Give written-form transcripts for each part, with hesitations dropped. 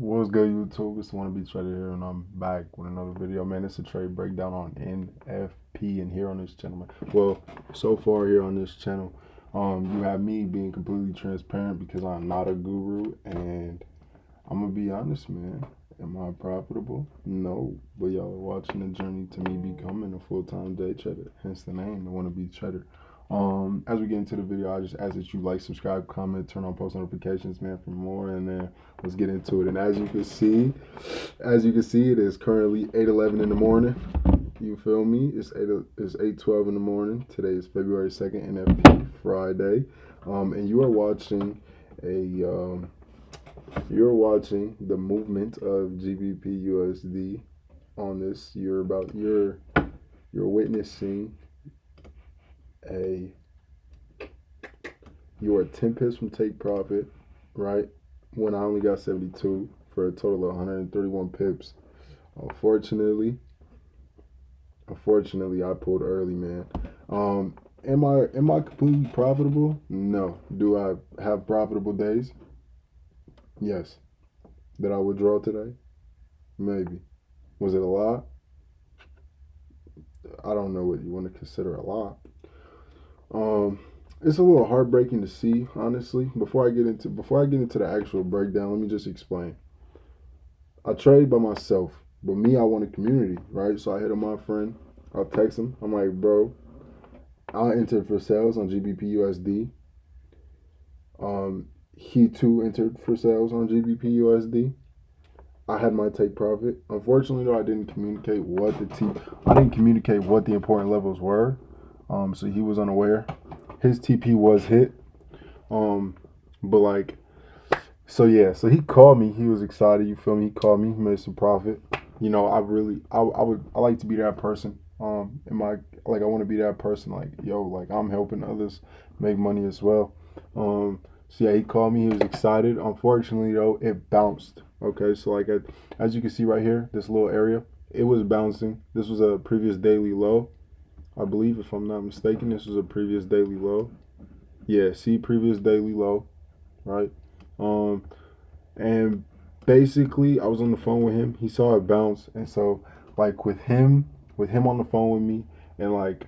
What's good, YouTube? It's the Wanna Be Trader here, and I'm back with another video, man. It's a trade breakdown on NFP, and here on this channel, man. Well, so far here on this channel, you have me being completely transparent because I'm not a guru, and I'm gonna be honest, man. Am I profitable? No, but y'all are watching the journey to me becoming a full-time day trader. Hence the name, the Wanna Be Trader. As we get into the video, I just ask that you like, subscribe, comment, turn on post notifications, man, for more. And then let's get into it. And as you can see, it is currently 8:11 in the morning. You feel me? It's 8:12 in the morning. Today is February 2nd, NFP Friday. And you're watching the movement of GBP USD on this. You're witnessing a you are 10 pips from take profit, right? When I only got 72 for a total of 131 pips. Unfortunately, I pulled early, man. Am I completely profitable? No. Do I have profitable days? Yes. Did I withdraw today? Maybe. Was it a lot? I don't know what you want to consider a lot. Um, it's a little heartbreaking to see, honestly. Before I get into the actual breakdown, let me just explain. I trade by myself, but me, I want a community, right? So I hit up my friend. I'll text him. I'm like, bro, I entered for sales on GBP USD. He too entered for sales on GBP USD. I had my take profit. Unfortunately, though, I didn't communicate what the important levels were. So he was unaware. His TP was hit. But like, so yeah, so he called me. He was excited. You feel me? He called me. He made some profit. I like to be that person. I want to be that person. Like, yo, like I'm helping others make money as well. So yeah, he called me. He was excited. Unfortunately, though, it bounced. Okay, so as you can see right here, this little area, it was bouncing. This was a previous daily low, I believe, if I'm not mistaken. This was a previous daily low. Yeah, see, previous daily low, right? Um, and basically, I was on the phone with him. He saw it bounce, and so like with him on the phone with me, and like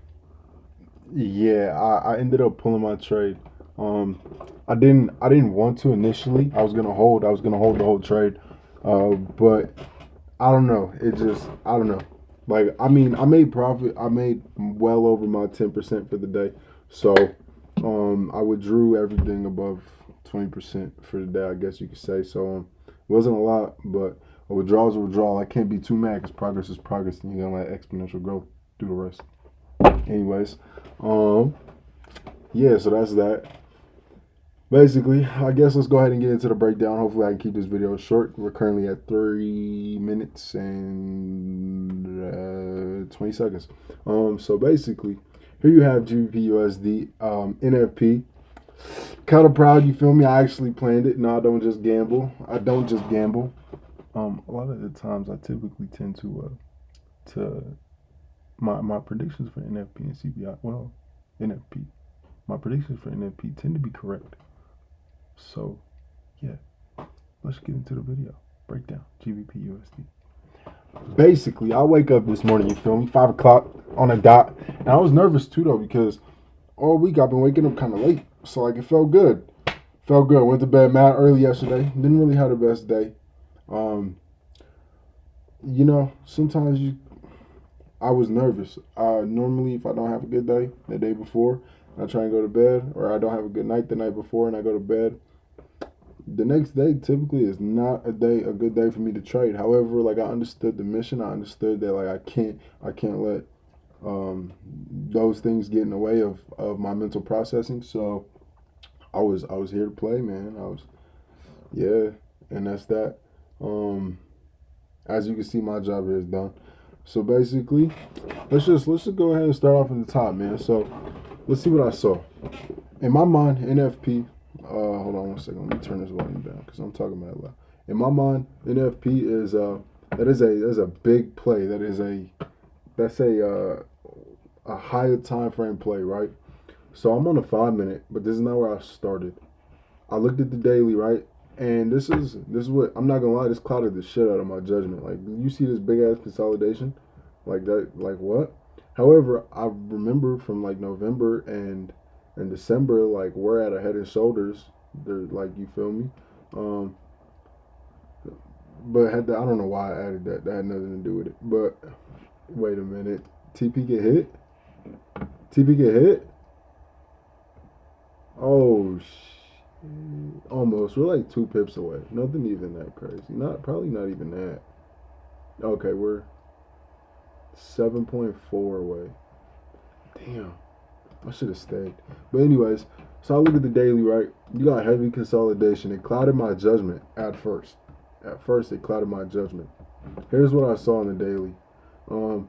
yeah, I ended up pulling my trade. Um, I didn't want to initially. I was gonna hold the whole trade, but I don't know. I don't know. Like I mean, I made profit. I made well over my 10% for the day. So I withdrew everything above 20% for the day, I guess you could say. So it wasn't a lot, but a withdrawal is a withdrawal. I can't be too mad because progress is progress, and you're gonna let exponential growth do the rest. Anyways, um, yeah. So that's that. Basically, I guess let's go ahead and get into the breakdown. Hopefully, I can keep this video short. We're currently at 3 minutes and 20 seconds. So basically, here you have GBP NFP. Kind of proud, you feel me? I actually planned it. No, I don't just gamble. I don't just gamble. A lot of the times, I typically tend to my predictions for NFP and CBI. Well, NFP. My predictions for NFP tend to be correct. So, yeah, let's get into the video. Breakdown GBP USD. Basically, I wake up this morning, you feel me? 5 o'clock on a dot. And I was nervous too, though, because all week I've been waking up kind of late. So, like, it felt good. Felt good. Went to bed mad early yesterday. Didn't really have the best day. Um, sometimes I was nervous. Normally, if I don't have a good day the day before, I try and go to bed, or I don't have a good night the night before and I go to bed, the next day typically is not a good day for me to trade. However, like I understood the mission. I understood that like I can't let those things get in the way of my mental processing. So I was here to play, man. Yeah, and that's that. Um, as you can see, my job here is done. So basically, let's just go ahead and start off at the top, man. So let's see what I saw. In my mind, NFP. Hold on one second. Let me turn this volume down because I'm talking about it loud. In my mind, NFP is that is a big play. That's a higher time frame play, right? So I'm on a 5 minute, but this is not where I started. I looked at the daily, right, And this is what I'm not gonna lie. This clouded the shit out of my judgment. Like you see this big ass consolidation, like that. Like what? However, I remember from like November and December, like we're at a Head and Shoulders. They're like you feel me. Um, but I don't know why I added that. That had nothing to do with it. But wait a minute. TP get hit. TP get hit. Oh almost. We're like 2 pips away. Nothing even that crazy. Probably not even that. Okay, we're 7.4 away. Damn. I should have stayed. But anyways, so I look at the daily, right? You got heavy consolidation. It clouded my judgment at first. At first, it clouded my judgment. Here's what I saw in the daily. Um,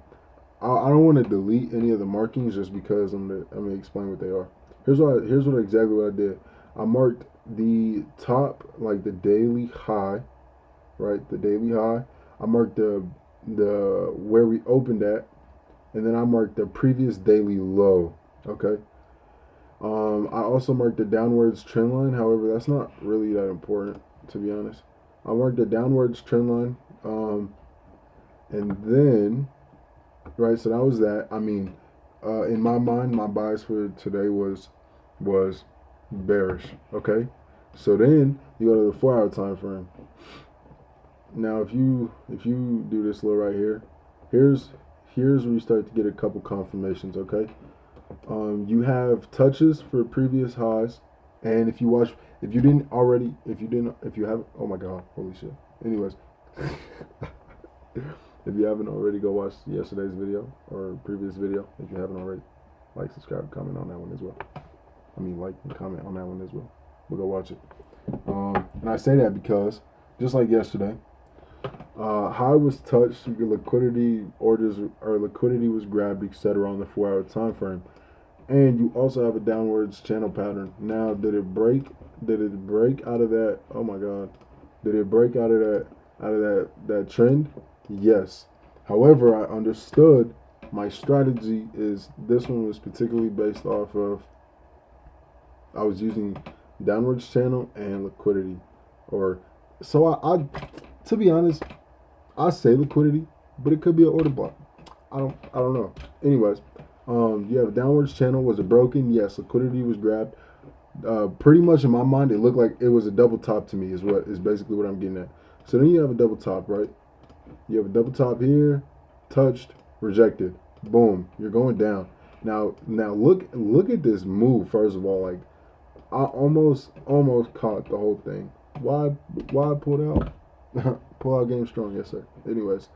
I don't want to delete any of the markings just because I'm gonna explain what they are. Here's what exactly what I did. I marked the top, like the daily high, right? The daily high. I marked the where we opened at, and then I marked the previous daily low. Okay. I also marked the downwards trend line. However, that's not really that important, to be honest. I marked the downwards trend line, and then right. So that was that. I mean, in my mind, my bias for today was bearish. Okay. So then you go to the 4 hour time frame. Now, if you do this little right here, here's where you start to get a couple confirmations. Okay. You have touches for previous highs, and if you didn't already, if you have, oh my god, holy shit. Anyways, if you haven't already, go watch yesterday's video or previous video. If you haven't already, like, subscribe, comment on that one as well. I mean, like and comment on that one as well. We'll go watch it. And I say that because just like yesterday, high was touched, liquidity orders or liquidity was grabbed, etc. on the 4 hour time frame. And you also have a downwards channel pattern. Now, did it break? Did it break out of that? Oh my God! Did it break out of that trend? Yes. However, I understood my strategy is this one was particularly based off of I was using downwards channel and liquidity, or so I to be honest, I say liquidity, but it could be an order block. I don't know. Anyways. You have a downwards channel. Was it broken? Yes. Liquidity was grabbed. Pretty much in my mind, it looked like it was a double top to me. Is basically what I'm getting at. So then you have a double top, right? You have a double top here, touched, rejected. Boom. You're going down. Now look at this move. First of all, like I almost caught the whole thing. Why pull out? Pull out game strong, yes sir. Anyways,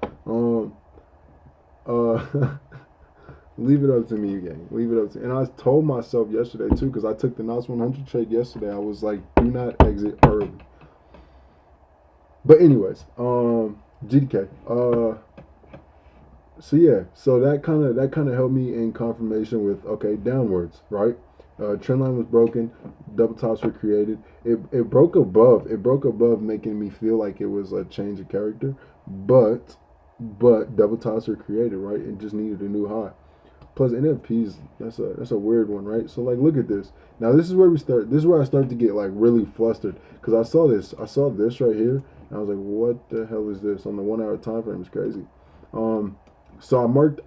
leave it up to me, gang. Leave it up to. And I told myself yesterday too, because I took the NOS 100 trade yesterday. I was like, do not exit early. But anyways, GDK. So yeah, so that kind of helped me in confirmation with okay, downwards, right? Trend line was broken, double tops were created. It broke above. It broke above, making me feel like it was a change of character. But double tops were created, right? It just needed a new high. Plus NFPs, that's a weird one, right? So like, look at this. Now this is where we start. This is where I start to get like really flustered because I saw this right here, and I was like, what the hell is this on the 1 hour time frame? It's crazy. So I marked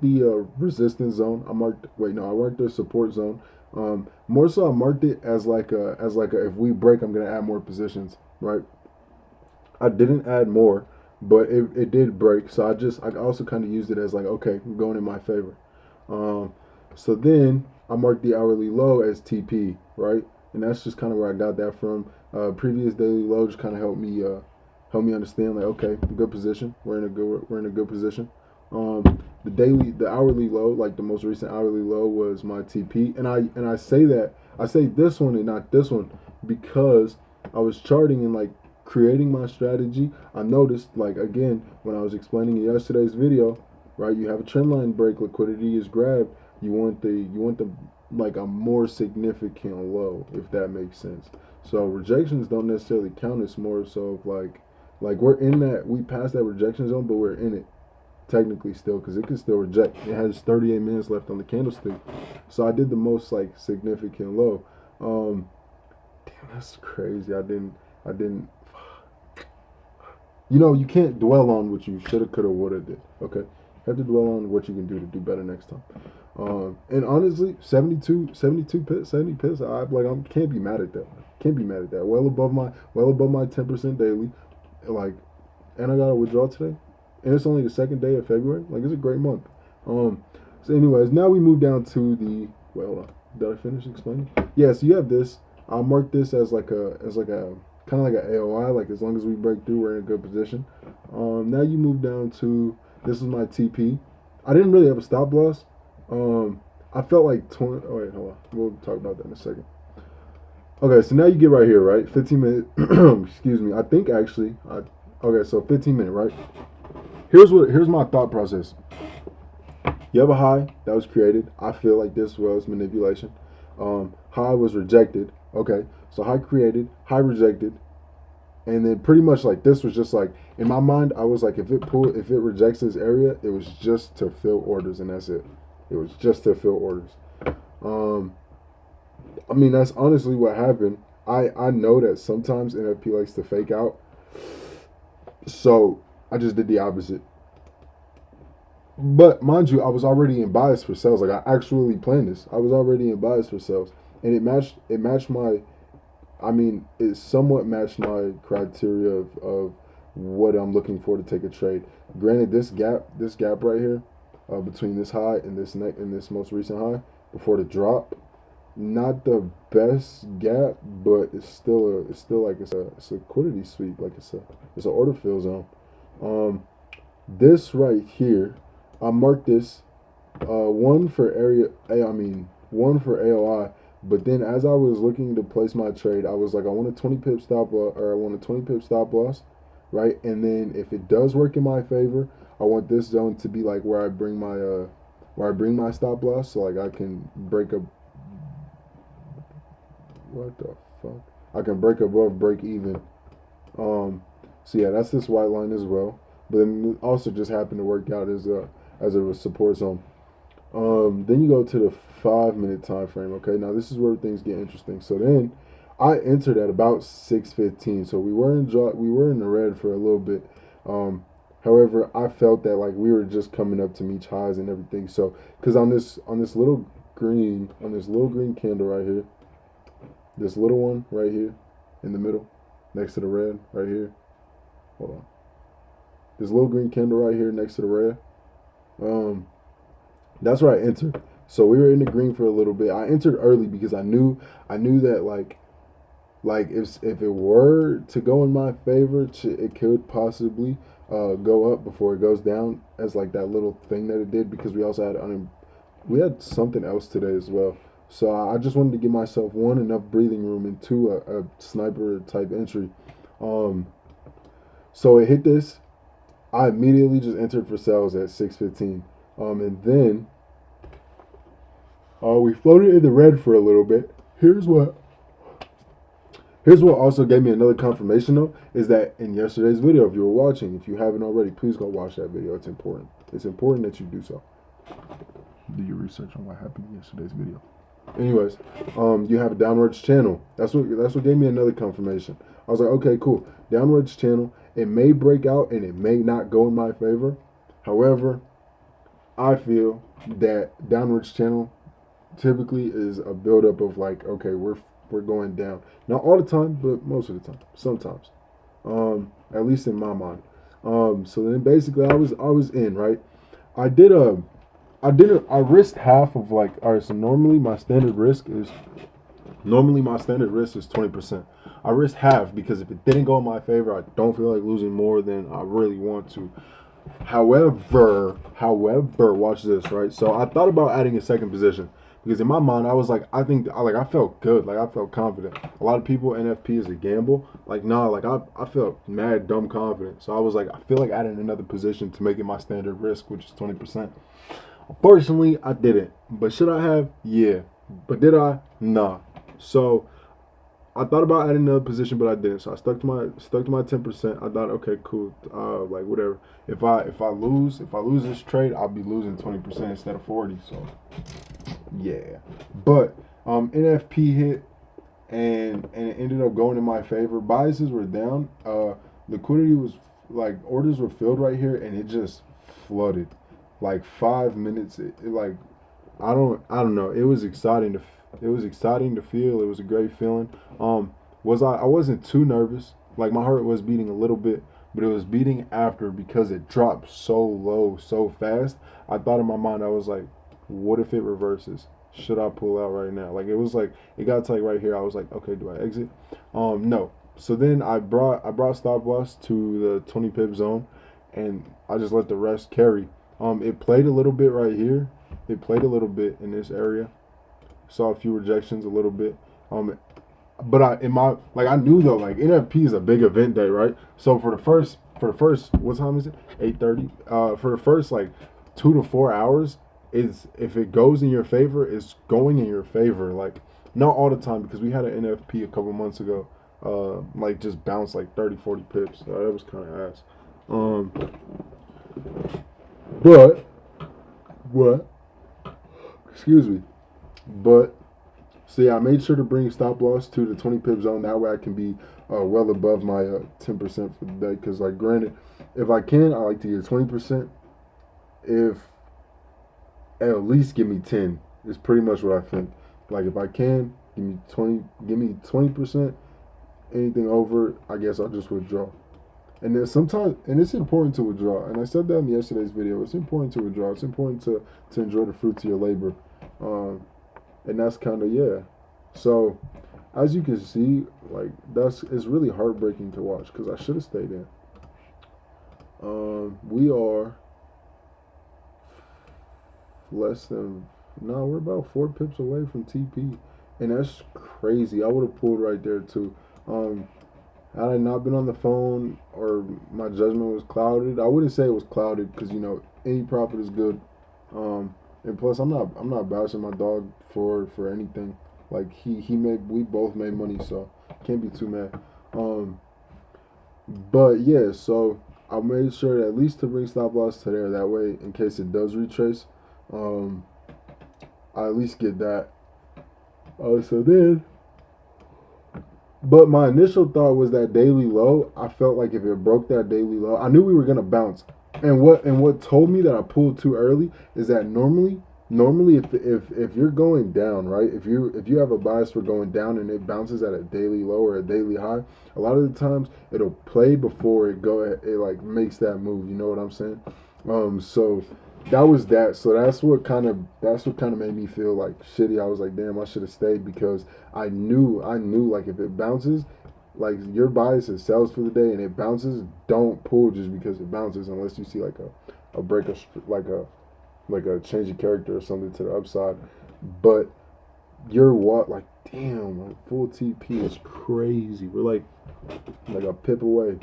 the resistance zone. I marked the support zone. More so, I marked it as like a if we break, I'm gonna add more positions, right? I didn't add more, but it did break. So I also kind of used it as like, okay, I'm going in my favor. So then I marked the hourly low as TP, right? And that's just kind of where I got that from. Previous daily low just kind of helped me understand like, okay, good position. We're in a good position. The hourly low, like the most recent hourly low, was my TP, and I say this one and not this one because I was charting and like creating my strategy. I noticed, like, again, when I was explaining in yesterday's video, right? You have a trend line break, liquidity is grabbed. You want the like a more significant low, if that makes sense. So rejections don't necessarily count. It's more so of like we're in that, we passed that rejection zone, but we're in it technically still because it can still reject. It has 38 minutes left on the candlestick. So I did the most like significant low. Damn, that's crazy. I I didn't. You know, you can't dwell on what you shoulda, coulda, woulda did. Okay, you have to dwell on what you can do to do better next time. And honestly, 70 pips. I can't be mad at that. Can't be mad at that. Well above my 10% daily. Like, and I got a withdrawal today, and it's only the second day of February. Like, it's a great month. So, anyways, now we move down to the. Well, did I finish explaining? Yeah. So you have this. I'll mark this as like a kind of like an AOI. Like, as long as we break through, we're in a good position. Now you move down to this is my TP. I didn't really have a stop loss. I felt like 20. Oh wait, hold on. We'll talk about that in a second. Okay, so now you get right here, right? 15 minute. Excuse me. I think actually. Okay, so 15-minute, right? Here's my thought process. You have a high that was created. I feel like this was manipulation. High was rejected. Okay, so high created, high rejected, and then pretty much like this was just like in my mind. I was like, if it rejects this area, it was just to fill orders, and that's it. It was just to fill orders. I mean, that's honestly what happened. I know that sometimes NFP likes to fake out, so I just did the opposite. But mind you, I was already in bias for sales. Like, I actually planned this. I was already in bias for sales, and it matched my. I mean, it somewhat matched my criteria of what I'm looking for to take a trade. Granted, this gap right here, between this high and this most recent high before the drop, not the best gap, but it's a liquidity sweep. Like, it's an order fill zone. This right here, I marked this one for one for AOI. But then as I was looking to place my trade, I was like, I want a 20 pip stop loss, or I want a 20 pip stop loss, right? And then if it does work in my favor, I want this zone to be like where I bring my stop loss, so like I can break up. What the fuck? I can break above break even. So yeah, that's this white line as well. But then it also just happened to work out as a support zone. Then you go to the 5-minute time frame. Okay, now this is where things get interesting. So then I entered at about 6:15. So we were in the red for a little bit. However, I felt that like we were just coming up to meet highs and everything. So because on this little green candle right here, this little one right here in the middle, next to the red right here. Hold on. This little green candle right here next to the red. That's where I entered. So we were in the green for a little bit. I entered early because I knew that like if it were to go in my favor, it could possibly go up before it goes down, as like that little thing that it did, because we also had something else today as well. So I just wanted to give myself one, enough breathing room, and two, a sniper type entry. So it hit this. I immediately just entered for sales at 6:15. And then we floated in the red for a little bit. Here's what also gave me another confirmation, though, is that in yesterday's video, if you were watching, if you haven't already, please go watch that video. It's important. It's important that you do so. Do your research on what happened in yesterday's video. Anyways, you have a downwards channel. That's what gave me another confirmation. I was like, okay, cool. Downwards channel. It may break out and it may not go in my favor. However, I feel that downwards channel typically is a buildup of like, okay, we're going down. Not all the time, but most of the time. Sometimes. At least in my mind. So then basically I was in, right? I risked half of like, all right, so normally my standard risk is 20%. I risked half because if it didn't go in my favor, I don't feel like losing more than I really want to. However, watch this, right? So I thought about adding a second position because in my mind I was like, I felt good, like I felt confident. A lot of people, NFP is a gamble. Like, nah, like I felt mad dumb confident. So I was like, I feel like adding another position to make it my standard risk, which is 20%. Unfortunately, I didn't. But should I have? Yeah. But did I? Nah. So I thought about adding another position, but I didn't. So I stuck to my 10%. I thought, okay, cool. Like whatever. If I lose this trade, I'll be losing 20% instead of 40. So yeah. But NFP hit. and it ended up going in my favor. Biases were down. Liquidity was like orders were filled right here, and it just flooded. Like 5 minutes, like I don't know. It was exciting to feel. It was a great feeling. Was I wasn't too nervous. Like my heart was beating a little bit, but it was beating after because it dropped so low so fast. I thought in my mind I was like, what if it reverses? Should I pull out right now? Like it was like it got to like right here. I was like, okay, do I exit? No. So then I brought stop loss to the 20 pip zone, and I just let the rest carry. It played a little bit right here. It played a little bit in this area. Saw a few rejections a little bit. But I knew though, like NFP is a big event day, right? So for the first what time is it? 8:30. For the first like 2 to 4 hours, is if it goes in your favor, it's going in your favor. Like not all the time because we had an NFP a couple months ago, like just bounced like 30, 40 pips. So that was kind of ass. Um, but what? Excuse me. But so yeah, I made sure to bring stop loss to the 20 pip zone. That way I can be well above my 10% for the day. Because like granted, if I can, I like to get 20%. If at least give me 10 is pretty much what I think. Like if I can, give me 20%. Anything over, I guess I'll just withdraw. And then sometimes, and it's important to withdraw. And I said that in yesterday's video. It's important to withdraw. It's important to enjoy the fruits of your labor. Um, and that's kind of yeah. So as you can see, like it's really heartbreaking to watch because I should have stayed in. We are less than no, we're about 4 pips away from TP, and that's crazy. I would have pulled right there too. Um, had I not been on the phone or my judgment was clouded, I wouldn't say it was clouded because any profit is good. And plus, I'm not bashing my dog for anything. Like we both made money, so can't be too mad. Um, but yeah, so I made sure at least to bring stop loss to there. That way, in case it does retrace, um, I at least get that. So then, but my initial thought was that daily low. I felt like if it broke that daily low, I knew we were gonna bounce. And what told me that I pulled too early is that normally if you're going down, right? If you have a bias for going down and it bounces at a daily low or a daily high, a lot of the times it'll play before it like makes that move. You know what I'm saying? So that was that. So that's what kind of made me feel like shitty. I was like, damn, I should have stayed because I knew like if it bounces, like your bias is sells for the day and it bounces, don't pull just because it bounces unless you see like a break of like a change of character or something to the upside. But you're what like damn, like full TP is crazy. We're like a pip away.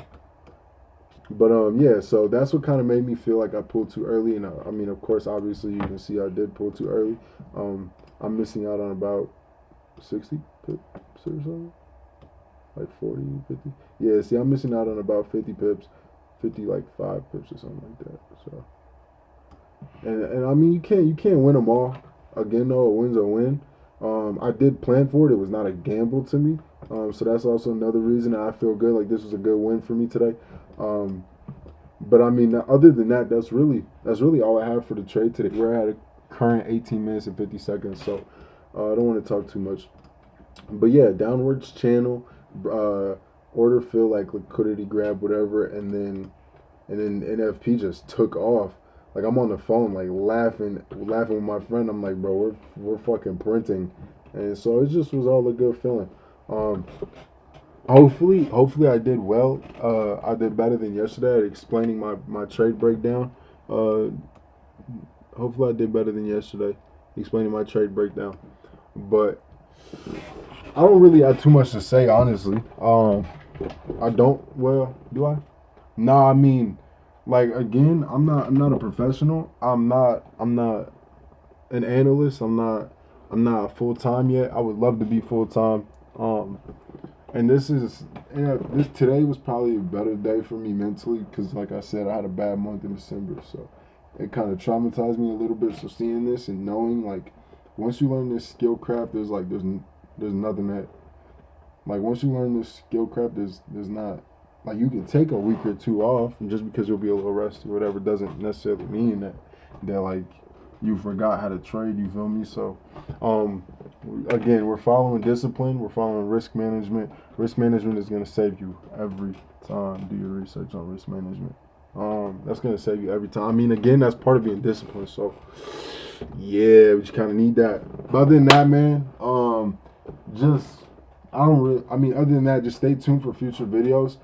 But yeah, so that's what kind of made me feel like I pulled too early, and I mean, of course, obviously, you can see I did pull too early. I'm missing out on about 60 pips or something, like 40, 50. Yeah, see, I'm missing out on about 50 pips, 50 like 5 pips or something like that. So, and I mean, you can't win them all. Again, though, a win's a win. I did plan for it. It was not a gamble to me. So that's also another reason that I feel good. Like this was a good win for me today. Um, but I mean, other than that, that's really all I have for the trade today. We're at a current 18 minutes and 50 seconds, so I don't want to talk too much. But yeah, downwards channel, order fill like liquidity grab whatever, and then NFP just took off. Like I'm on the phone like laughing with my friend. I'm like, bro, we're fucking printing, and so it just was all a good feeling. Um, hopefully I did well. I did better than yesterday at explaining my trade breakdown. Uh, hopefully I did better than yesterday explaining my trade breakdown. But I don't really have too much to say honestly. I don't. Well, do I? No, I mean, like again, I'm not a professional. I'm not an analyst. I'm not full time yet. I would love to be full time. Um, and this today was probably a better day for me mentally because, like I said, I had a bad month in December, so it kind of traumatized me a little bit. So seeing this and knowing like once you learn this skill craft, there's nothing that Like once you learn this skill craft, there's not like you can take a week or two off, and just because you'll be a little rusty or whatever doesn't necessarily mean that like you forgot how to trade. You feel me? So, again, we're following discipline. We're following risk management. Risk management is gonna save you every time. Do your research on risk management. That's gonna save you every time. I mean, again, that's part of being disciplined. So, yeah, we just kind of need that. But other than that, man, just I don't really. I mean, other than that, just stay tuned for future videos.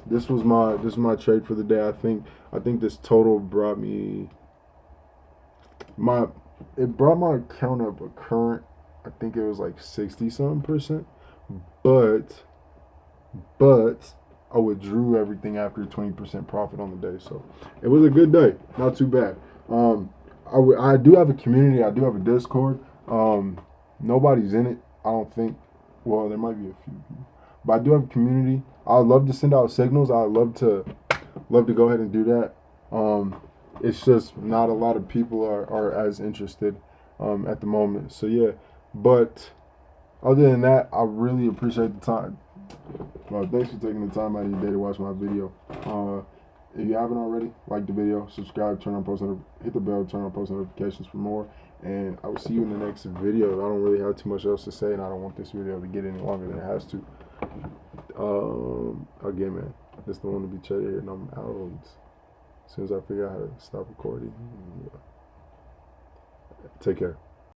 This was my trade for the day. I think this total brought me my it brought my account up a current. I think it was like 60 something percent, but but I withdrew everything after 20% profit on the day. So it was a good day, not too bad. I do have a community. I do have a Discord. Nobody's in it. I don't think. Well, there might be a few people, but I do have a community. I'd love to send out signals. I'd love to go ahead and do that. It's just not a lot of people are as interested at the moment. So yeah, but other than that, I really appreciate the time. Well, thanks for taking the time out of your day to watch my video. If you haven't already, like the video, subscribe, hit the bell, turn on post notifications for more. And I will see you in the next video. I don't really have too much else to say, and I don't want this video to get any longer than it has to. Again, man, this is the one to be checked here, and I'm out. As soon as I figure out how to stop recording, take care.